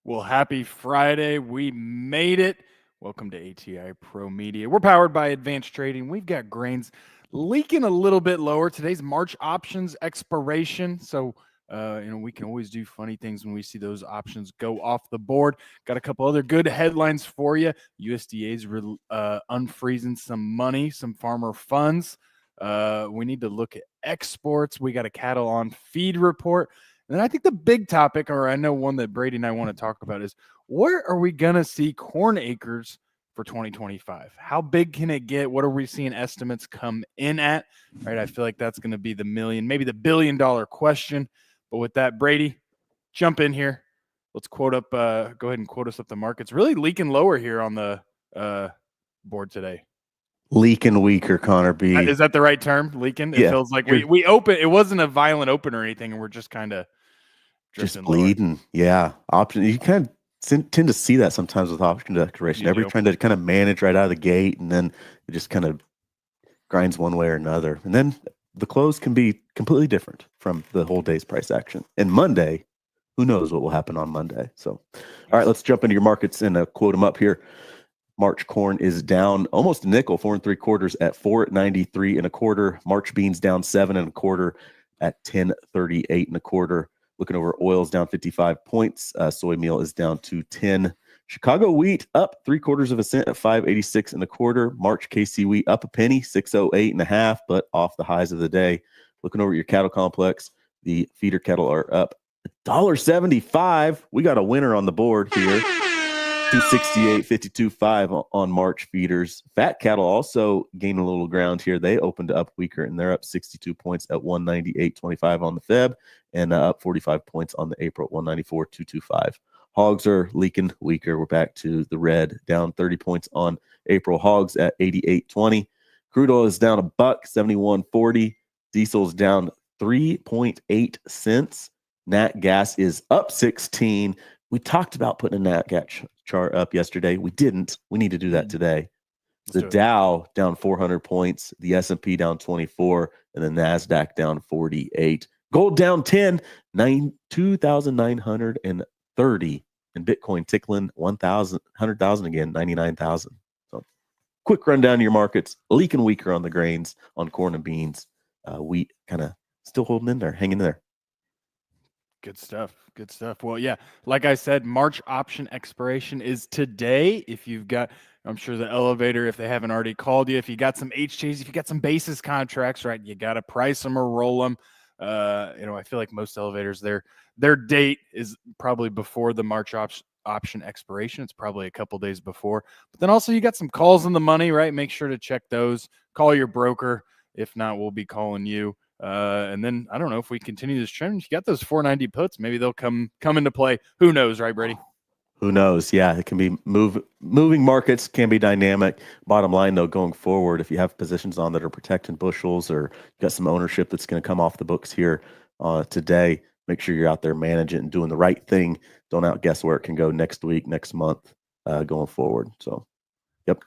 Well, happy Friday. We made it. Welcome to ATI Pro Media. We're powered by Advanced Trading. We've got grains leaking a little bit lower. Today's March options expiration. So, we can always do funny things when we see those options go off the board. Got a couple other good headlines for you. USDA's unfreezing some money, some farmer funds. We need to look at exports. We got a cattle on feed report. And then I think the big topic, or I know one that Brady and I want to talk about, is where are we going to see corn acres for 2025? How big can it get? What are we seeing estimates come in at? Right. I feel like that's going to be the million, maybe the $1 billion question. But with that, Brady, jump in here. Let's quote up, go ahead and quote us up the markets. Really leaking lower here on the board today. Leaking weaker, Connor B. Is that the right term? Leaking? It feels like we open. It wasn't a violent open or anything, and we're just kind of just bleeding. Lower. Yeah. Option. You kind of tend to see that sometimes with option declaration. Everybody's trying to kind of manage right out of the gate, and then it just kind of grinds one way or another. And then the close can be completely different from the whole day's price action. And Monday, who knows what will happen on Monday. So, all right, let's jump into your markets and quote them up here. March corn is down almost a nickel, 4 3/4 at $4.93 1/4. March beans down 7 1/4 at $10.38 1/4. Looking over oils down 55 points. Soy meal is down to 10. Chicago wheat up 3/4 cent at 5.86 1/4. March KC wheat up a penny, 6.08 1/2, but off the highs of the day. Looking over your cattle complex, the feeder cattle are up $1.75. We got a winner on the board here. 268.52.5 on March feeders. Fat cattle also gained a little ground here. They opened up weaker, and they're up 62 points at 198.25 on the Feb, and up 45 points on the April at 194.225. Hogs are leaking weaker. We're back to the red, down 30 points on April. Hogs at 88.20. Crude oil is down $1, 71.40. Diesel's down 3.8 cents. Nat gas is up 16. We talked about putting a nat gas chart up yesterday. We didn't. We need to do that today. The Dow down 400 points, the S&P down 24, and the NASDAQ down 48. Gold down 10, 2,930, and Bitcoin tickling 100,000 again, 99,000. So quick rundown of your markets. Leaking weaker on the grains, on corn and beans. Wheat kind of still holding in there, hanging in there. Good stuff. Good stuff. Well, yeah, like I said, March option expiration is today. If you've got, I'm sure the elevator, if they haven't already called you, if you got some HJs, if you got some basis contracts, right, you got to price them or roll them. I feel like most elevators, their date is probably before the March option expiration. It's probably a couple days before. But then also you got some calls in the money, right? Make sure to check those. Call your broker. If not, we'll be calling you. And then I don't know if we continue this trend. You got those 490 puts. Maybe they'll come into play. Who knows, right, Brady? Who knows? Yeah, it can be moving markets can be dynamic. Bottom line, though, going forward, if you have positions on that are protecting bushels, or you got some ownership that's going to come off the books here today, make sure you're out there managing and doing the right thing. Don't outguess where it can go next week, next month, going forward. So, yep.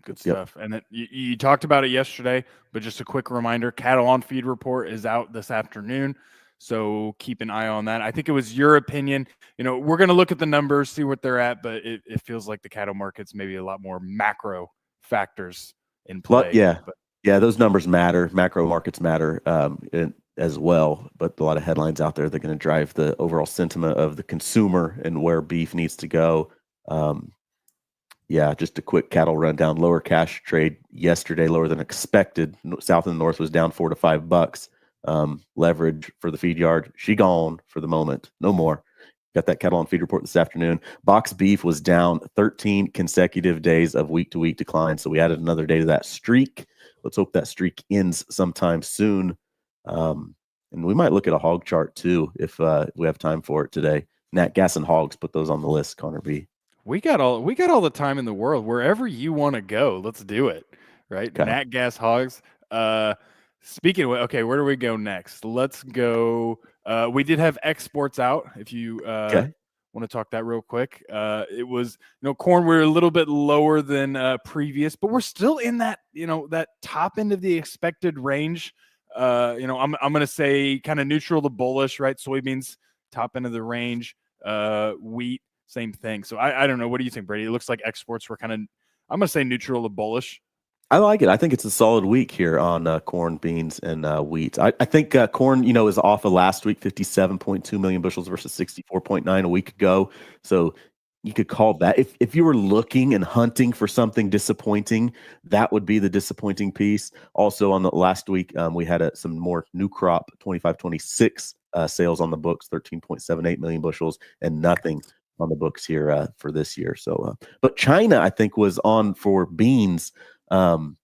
Good stuff. Yep. And you talked about it yesterday, but just a quick reminder, cattle on feed report is out this afternoon. So keep an eye on that. I think it was your opinion. We're going to look at the numbers, see what they're at, but it feels like the cattle market's maybe a lot more macro factors in play. Yeah, those numbers matter. Macro markets matter as well, but a lot of headlines out there, they're going to drive the overall sentiment of the consumer and where beef needs to go. Yeah, just a quick cattle rundown. Lower cash trade yesterday, lower than expected. South and North was down $4 to $5. Leverage for the feed yard, she gone for the moment. No more. Got that cattle on feed report this afternoon. Box beef was down 13 consecutive days of week-to-week decline. So we added another day to that streak. Let's hope that streak ends sometime soon. And we might look at a hog chart too if we have time for it today. Nat gas and hogs, put those on the list, Connor B. We got all the time in the world. Wherever you want to go, let's do it. Right? Okay. Nat gas hogs. Speaking of, okay, where do we go next? Let's go. We did have exports out. If you want to talk that real quick, it was corn. We're a little bit lower than previous, but we're still in that that top end of the expected range. I'm going to say kind of neutral to bullish. Right? Soybeans top end of the range. Wheat, same thing. So I don't know. What do you think, Brady? It looks like exports were kind of, I'm going to say neutral to bullish. I like it. I think it's a solid week here on corn, beans, and wheat. I think corn, is off of last week, 57.2 million bushels versus 64.9 a week ago. So you could call that, if you were looking and hunting for something disappointing, that would be the disappointing piece. Also on the last week, we had some more new crop 25-26 sales on the books, 13.78 million bushels, and nothing on the books here for this year. So, but China, I think, was on for beans. So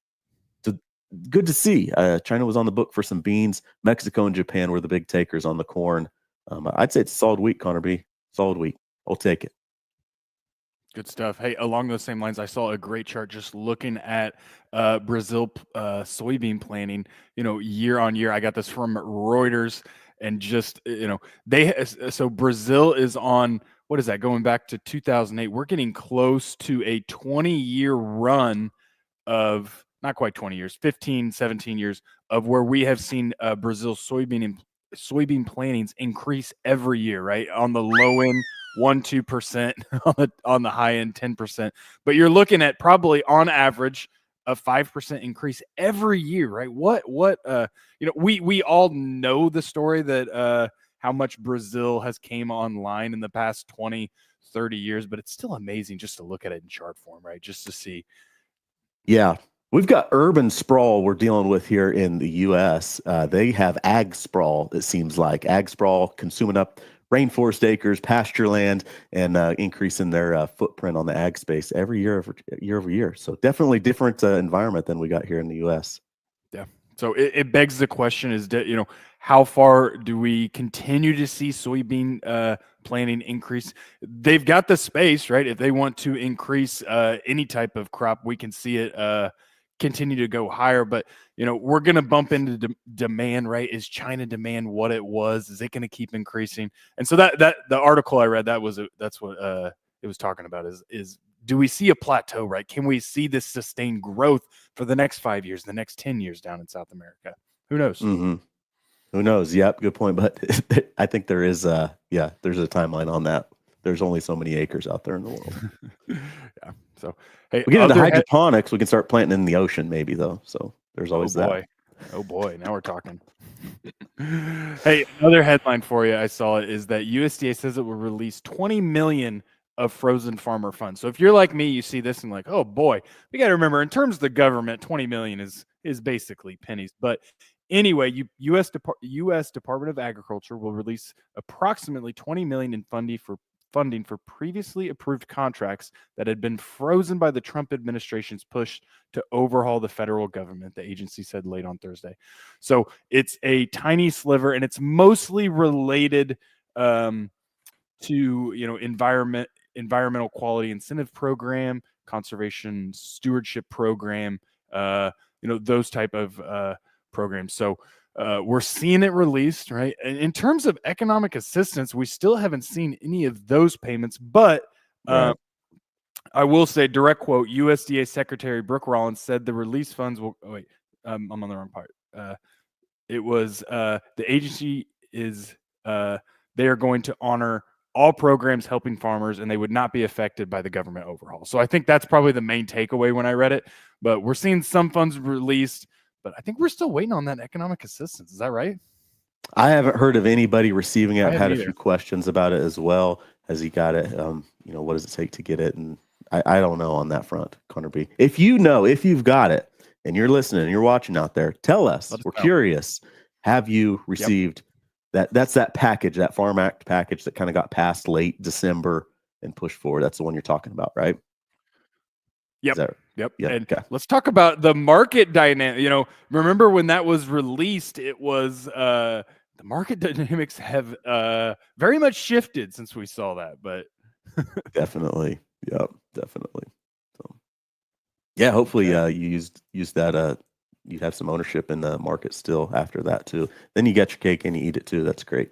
good to see. China was on the book for some beans. Mexico and Japan were the big takers on the corn. I'd say it's a solid week, Connor B. Solid week. I'll take it. Good stuff. Hey, along those same lines, I saw a great chart just looking at Brazil soybean planting, year on year. I got this from Reuters, and just, so Brazil is on, what is that, going back to 2008. We're getting close to a 20-year run of, not quite 20 years, 15, 17 years of where we have seen Brazil soybean plantings increase every year, right? On the low end, 1-2%, on the high end, 10%. But you're looking at probably on average a 5% increase every year, right? We all know the story that how much Brazil has came online in the past 20, 30 years, but it's still amazing just to look at it in chart form, right? Just to see. Yeah. We've got urban sprawl we're dealing with here in the U.S. They have ag sprawl, it seems like. Ag sprawl consuming up rainforest acres, pasture land, and increasing their footprint on the ag space every year over year. So definitely different environment than we got here in the U.S. Yeah. So it begs the question is, how far do we continue to see soybean planting increase? They've got the space, right? If they want to increase any type of crop, we can see it continue to go higher. But, we're going to bump into demand, right? Is China demand what it was? Is it going to keep increasing? And so that the article I read, that's what it was talking about is do we see a plateau, right? Can we see this sustained growth for the next 5 years, the next 10 years down in South America? Who knows? Mm-hmm. Who knows? Yep, good point. But I think there's a timeline on that. There's only so many acres out there in the world. Yeah. So, hey, we get into hydroponics, we can start planting in the ocean, maybe, though. So there's always that. Oh boy, now we're talking. Hey, another headline for you I saw is that USDA says it will release 20 million of frozen farmer funds. So if you're like me, you see this and like, oh boy, we got to remember in terms of the government, 20 million is basically pennies. But anyway, U.S. Department of Agriculture will release approximately 20 million in funding for previously approved contracts that had been frozen by the Trump administration's push to overhaul the federal government, the agency said late on Thursday. So it's a tiny sliver, and it's mostly related to environmental quality incentive program, conservation stewardship program, those type of programs. So we're seeing it released, right? And in terms of economic assistance, we still haven't seen any of those payments, but Right. I will say, direct quote, USDA Secretary Brooke Rollins said the release funds will, I'm on the wrong part. It was the agency is, they are going to honor all programs helping farmers, and they would not be affected by the government overhaul. So I think that's probably the main takeaway when I read it, but we're seeing some funds released, but I think we're still waiting on that economic assistance. Is that right? I haven't heard of anybody receiving it. I've had a either. few questions about it as well. Has he got it? What does it take to get it? And I don't know on that front, Connor B. If you've got it and you're listening and you're watching out there, tell us. We're curious. Have you received that? That's that package, that Farm Act package that kind of got passed late December and pushed forward. That's the one you're talking about, right? Yep. Yep. And let's talk about the market dynamic. Remember when that was released, it was the market dynamics have very much shifted since we saw that, but definitely. Yep, definitely. So yeah, hopefully you use that you have some ownership in the market still after that too. Then you get your cake and you eat it too. That's great.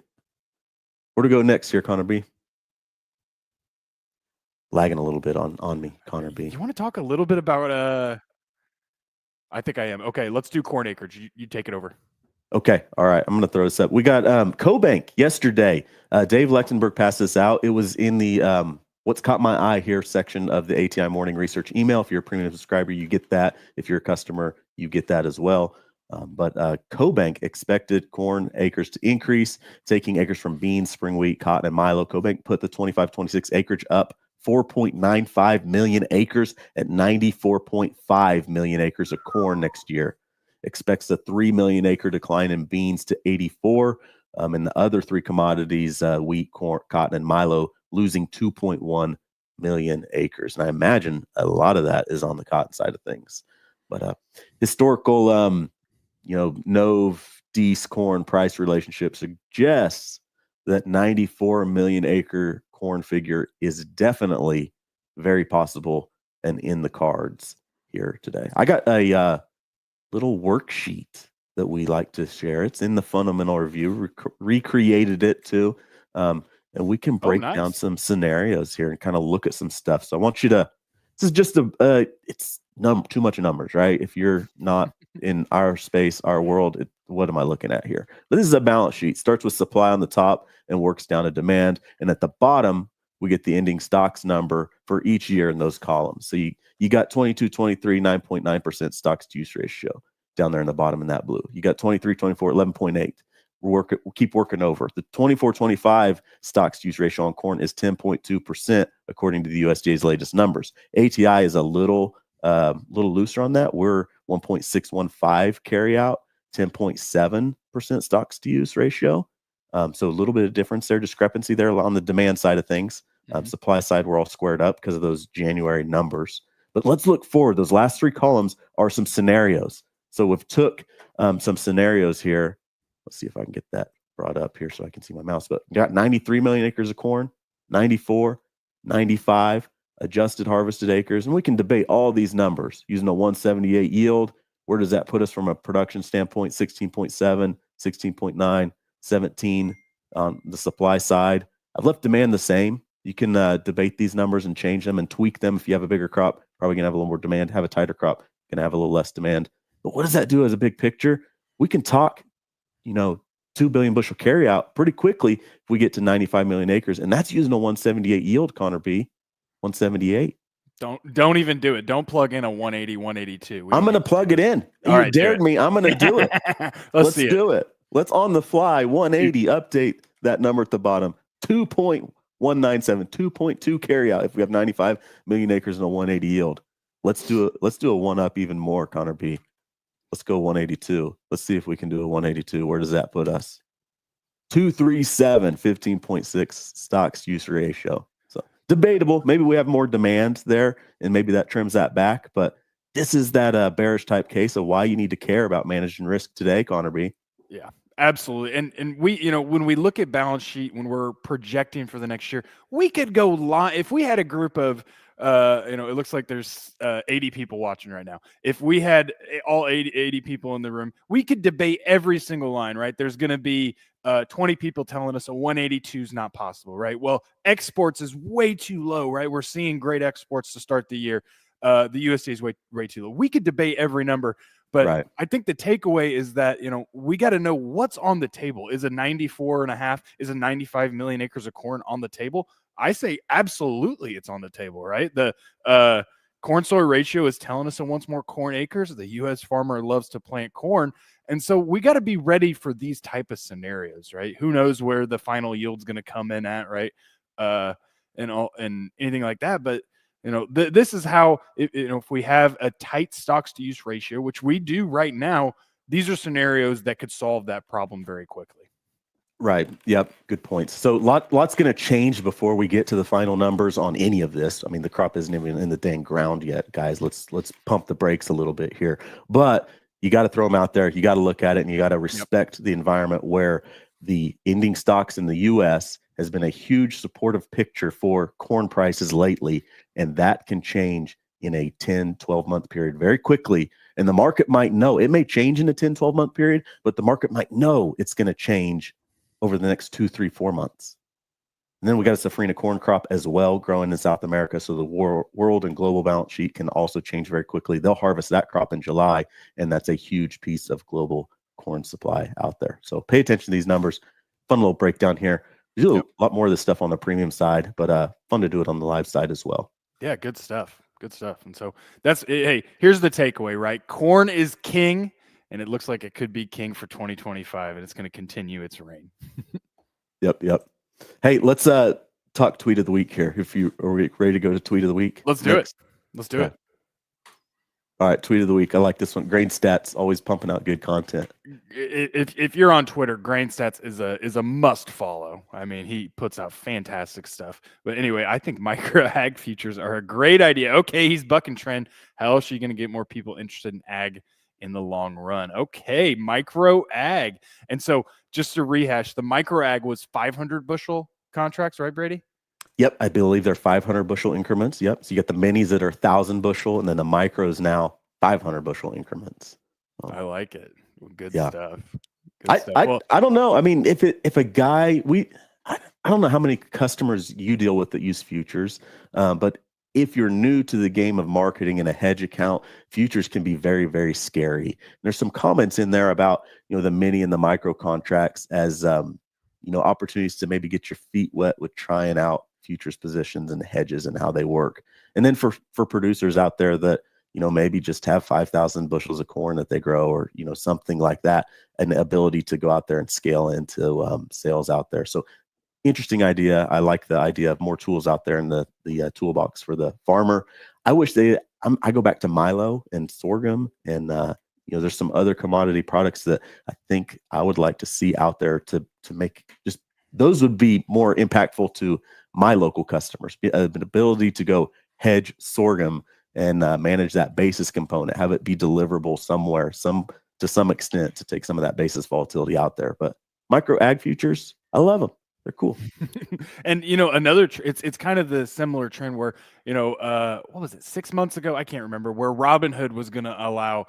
Where to go next here, Connor B? Lagging a little bit on me, Connor B. You want to talk a little bit about I think I am. Okay, let's do corn acreage. You take it over. Okay. All right. I'm going to throw this up. We got CoBank yesterday. Dave Lechtenberg passed this out. It was in the what's caught my eye here section of the ATI Morning Research email. If you're a premium subscriber, you get that. If you're a customer, you get that as well. But CoBank expected corn acres to increase, taking acres from beans, spring wheat, cotton, and milo. CoBank put the 25-26 acreage up 4.95 million acres at 94.5 million acres of corn next year. Expects a 3 million acre decline in beans to 84. And the other three commodities, wheat, corn, cotton, and milo, losing 2.1 million acres. And I imagine a lot of that is on the cotton side of things. But historical, Nove Dees corn price relationship suggests that 94 million acre corn figure is definitely very possible and in the cards here today. I got a little worksheet that we like to share. It's in the fundamental review, recreated it too. And we can break down some scenarios here and kind of look at some stuff. So I want you to, this is just it's too much numbers, right? If you're not in our space, our world, what am I looking at here? But this is a balance sheet. Starts with supply on the top and works down to demand. And at the bottom, we get the ending stocks number for each year in those columns. So you got 22, 23, 9.9% stocks to use ratio down there in the bottom in that blue. You got 23, 24, 11.8. We'll keep working over. The 24-25 stocks to use ratio on corn is 10.2%, according to the USDA's latest numbers. ATI is a little looser on that. We're 1.615 carry out, 10.7% stocks to use ratio. So a little bit of difference there, discrepancy there on the demand side of things. Supply side, we're all squared up because of those January numbers. But let's look forward. Those last three columns are some scenarios. So we've took some scenarios here. Let's see if I can get that brought up here so I can see my mouse. But got 93 million acres of corn, 94, 95 adjusted harvested acres. And we can debate all these numbers using a 178 yield. Where does that put us from a production standpoint? 16.7, 16.9, 17 on the supply side. I've left demand the same. You can debate these numbers and change them and tweak them. If you have a bigger crop, probably going to have a little more demand. Have a tighter crop, going to have a little less demand. But what does that do as a big picture? We can talk, 2 billion bushel carry out pretty quickly if we get to 95 million acres. And that's using a 178 yield, Connor B. 178. Don't even do it. Don't plug in a 180, 182. I'm going to plug it in. You dared me. I'm going to do it. Let's do it. Let's on the fly 180 update that number at the bottom. 2.197, 2.2 carry out if we have 95 million acres and a 180 yield. Let's do a one up even more, Connor B. Let's go 182. Let's see if we can do a 182. Where does that put us? 237, 15.6 stocks use ratio. So debatable. Maybe we have more demand there and maybe that trims that back. But this is that bearish type case of why you need to care about managing risk today, Connor B. Yeah, absolutely. And we, when we look at balance sheet, when we're projecting for the next year, we could go live. If we had a group of, it looks like there's 80 people watching right now. If we had all 80 people in the room, we could debate every single line, right? There's going to be 20 people telling us a 182 is not possible, right? Well, exports is way too low, right? We're seeing great exports to start the year. The USDA is way too low. We could debate every number. But right. I think the takeaway is that, we got to know what's on the table. Is a 94.5, is a 95 million acres of corn on the table? I say absolutely it's on the table, right? The corn soy ratio is telling us it wants more corn acres. The U.S. farmer loves to plant corn. And so we got to be ready for these type of scenarios, right? Who knows where the final yield's going to come in at, right? And anything like that. But this is how, if we have a tight stocks to use ratio, which we do right now, these are scenarios that could solve that problem very quickly. Right. Yep. Good points. So lots going to change before we get to the final numbers on any of this. I mean, the crop isn't even in the dang ground yet, guys. Let's pump the brakes a little bit here. But you got to throw them out there. You got to look at it and you got to respect the environment where the ending stocks in the U.S. has been a huge supportive picture for corn prices lately. And that can change in a 10, 12-month period very quickly. And the market might know. It may change in a 10, 12-month period, but the market might know it's going to change over the next 2, 3, 4 months. And then we got a safrinha corn crop as well growing in South America. So the world and global balance sheet can also change very quickly. They'll harvest that crop in July, and that's a huge piece of global corn supply out there. So pay attention to these numbers. Fun little breakdown here. We do a lot more of this stuff on the premium side, but fun to do it on the live side as well. Yeah, good stuff. Good stuff. And so hey, here's the takeaway, right? Corn is king, and it looks like it could be king for 2025, and it's going to continue its reign. Yep. Hey, let's talk tweet of the week here. Are we ready to go to tweet of the week? Let's do it. Let's do it. All right, tweet of the week. I like this one. Grain Stats always pumping out good content. If you're on Twitter, Grain Stats is a must follow. I mean, he puts out fantastic stuff. But anyway, I think micro ag futures are a great idea. Okay, he's bucking trend. How else are you going to get more people interested in ag in the long run? Okay, micro ag. And so just to rehash, the micro ag was 500 bushel contracts, right, Brady? Yep, I believe they're 500 bushel increments. Yep. So you got the minis that are 1,000 bushel, and then the micros now 500 bushel increments. I like it. Good stuff. I don't know. I mean, if a guy I don't know how many customers you deal with that use futures, but if you're new to the game of marketing in a hedge account, futures can be very, very scary. There's some comments in there about the mini and the micro contracts as opportunities to maybe get your feet wet with trying out futures positions and hedges and how they work. And then for producers out there that maybe just have 5,000 bushels of corn that they grow, or something like that, an ability to go out there and scale into sales out there. So interesting idea. I like the idea of more tools out there in the toolbox for the farmer. I wish I go back to milo and sorghum, and there's some other commodity products that I think I would like to see out there to make just those would be more impactful to my local customers. An ability to go hedge sorghum and manage that basis component, have it be deliverable somewhere, to some extent, to take some of that basis volatility out there. But micro ag futures, I love them. They're cool. And another it's kind of the similar trend where what was it, 6 months ago, I can't remember, where Robinhood was going to allow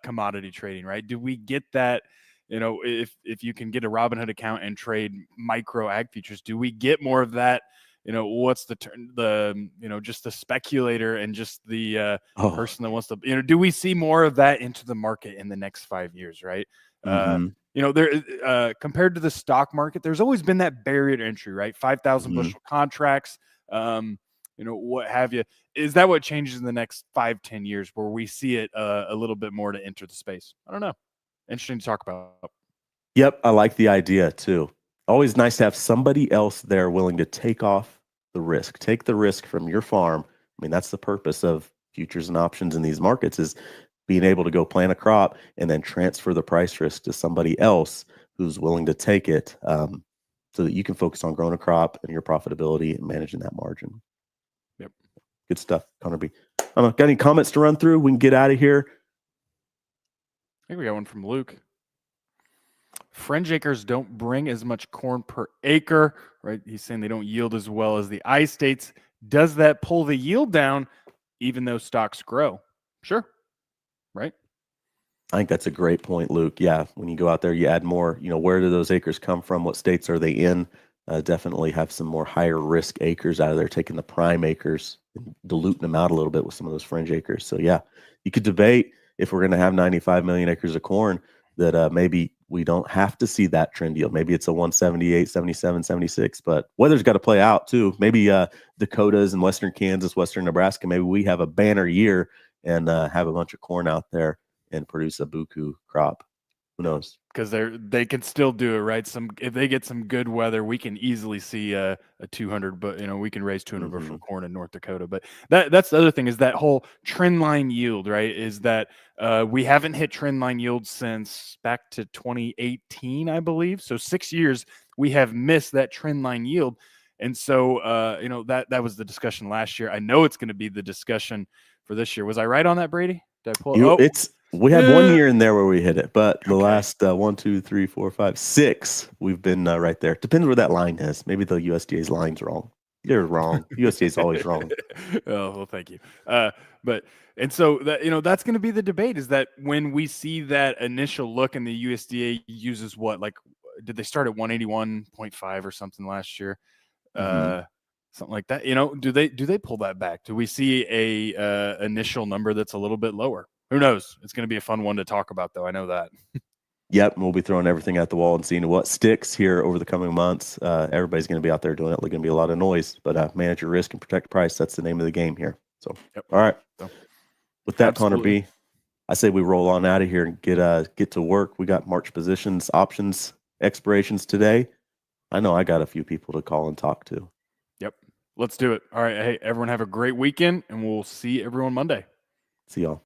commodity trading, right? Do we get that? If you can get a Robinhood account and trade micro ag futures, do we get more of that? What's the term? Just the speculator and just the person that wants to. Do we see more of that into the market in the next 5 years? Right. There compared to the stock market, there's always been that barrier to entry, right? 5,000 bushel contracts. What have you? Is that what changes in the next 5-10 years, where we see it a little bit more to enter the space? I don't know. Interesting to talk about. Yep, I like the idea too. Always nice to have somebody else there willing to take the risk from your farm. I mean, that's the purpose of futures and options in these markets, is being able to go plant a crop and then transfer the price risk to somebody else who's willing to take it, so that you can focus on growing a crop and your profitability and managing that margin. Yep. Good stuff, Connor B. I don't know, got any comments to run through? We can get out of here. I think we got one from Luke. Fringe acres don't bring as much corn per acre, right? He's saying they don't yield as well as the I states. Does that pull the yield down even though stocks grow? Sure. Right. I think that's a great point, Luke. Yeah. When you go out there, you add more, where do those acres come from? What states are they in? Definitely have some more higher risk acres out of there, taking the prime acres and diluting them out a little bit with some of those fringe acres. So yeah, you could debate if we're going to have 95 million acres of corn that maybe we don't have to see that trend yield. Maybe it's a 178, 77, 76, but weather's got to play out too. Maybe Dakotas and Western Kansas, Western Nebraska, maybe we have a banner year and have a bunch of corn out there and produce a buku crop. Who knows? Because they can still do it, right? If they get some good weather, we can easily see a 200, but we can raise 200 bushel corn in North Dakota. But that's the other thing, is that whole trend line yield, right? Is that we haven't hit trend line yield since back to 2018, I believe. So 6 years we have missed that trend line yield, and so that was the discussion last year. I know it's going to be the discussion for this year. Was I right on that, Brady? Did I pull? We had 1 year in there where we hit it, but the last 1, 2, 3, 4, 5, 6, we've been right there. Depends where that line is. Maybe the USDA's line's wrong. They're wrong. USDA's always wrong. Oh, well, thank you. And so that that's going to be the debate, is that when we see that initial look, and the USDA uses what, like, did they start at 181.5 or something last year? Something like that. Do they pull that back? Do we see a initial number that's a little bit lower? Who knows? It's going to be a fun one to talk about, though. I know that. Yep, and we'll be throwing everything at the wall and seeing what sticks here over the coming months. Everybody's going to be out there doing it. There's going to be a lot of noise, but manage your risk and protect price. That's the name of the game here. So, all right. So, with that, absolutely. Connor B, I say we roll on out of here and get to work. We got March positions, options, expirations today. I know I got a few people to call and talk to. Yep. Let's do it. All right. Hey, everyone have a great weekend, and we'll see everyone Monday. See y'all.